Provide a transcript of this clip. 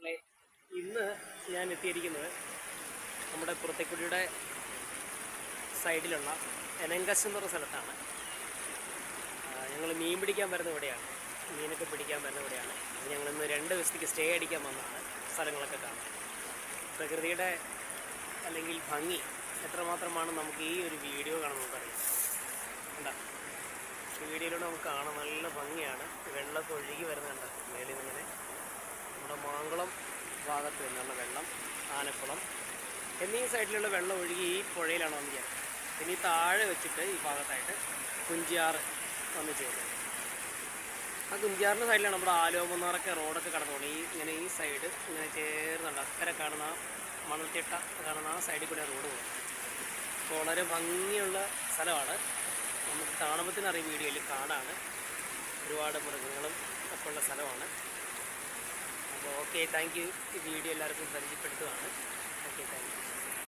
സുഹൃത്തുക്കളെ, ഇന്ന് ഞാൻ എത്തിയിരിക്കുന്നത് നമ്മുടെ പുറത്തേക്കുടിയുടെ സൈഡിലുള്ള എനങ്കശ് എന്നൊരു സ്ഥലത്താണ്. ഞങ്ങൾ മീൻ പിടിക്കാൻ വരുന്ന ഇവിടെയാണ്, മീനൊക്കെ പിടിക്കാൻ വരുന്ന ഇവിടെയാണ്. ഞങ്ങളിന്ന് 2 ദിവസത്തേക്ക് സ്റ്റേ അടിക്കാൻ വന്നതാണ്. സ്ഥലങ്ങളൊക്കെ കാണാം. പ്രകൃതിയുടെ അല്ലെങ്കിൽ ഭംഗി എത്രമാത്രമാണ് നമുക്ക് ഈ ഒരു വീഡിയോ കാണാൻ നമുക്കറിയാം. കണ്ട ഈ വീഡിയോയിലൂടെ നമുക്ക് കാണാം, നല്ല ഭംഗിയാണ്. വെള്ളമൊക്കെ ഒഴുകി വരുന്നുണ്ട് മേലിൽ നിന്നിങ്ങനെ. നമ്മുടെ മാങ്കുളം ഭാഗത്ത് നിന്നുള്ള വെള്ളം, ആനക്കുളം എന്നീ സൈഡിലുള്ള വെള്ളം ഒഴുകി ഈ പുഴയിലാണ് വന്ന് ചേരുന്നത്. പിന്നെ ഈ താഴെ വെച്ചിട്ട് ഈ ഭാഗത്തായിട്ട് കുഞ്ചിയാറ് വന്ന് ചേരുന്നത്. ആ കുഞ്ചിയാറിൻ്റെ സൈഡിലാണ് നമ്മുടെ ആലുവമണ്ണാറൊക്കെ റോഡൊക്കെ കടന്നു പോകുന്നത്. ഇങ്ങനെ ഈ സൈഡ് ഇങ്ങനെ ചേർന്നുണ്ട്. അക്കരെ കാണുന്ന മണൽത്തിട്ട കാണുന്ന ആ സൈഡിൽ കൂടെ റോഡ് പോകും. അപ്പോൾ വളരെ ഭംഗിയുള്ള സ്ഥലമാണ്. നമുക്ക് കാണുമ്പോഴത്തേനറിയാം, വീഡിയോയിൽ കാടാണ്, ഒരുപാട് മൃഗങ്ങളും ഒക്കെ ഉള്ള സ്ഥലമാണ്. അപ്പോൾ ഓക്കെ, താങ്ക് യു. ഈ വീഡിയോ എല്ലാവർക്കും പരിചയപ്പെടുത്തുകയാണ്.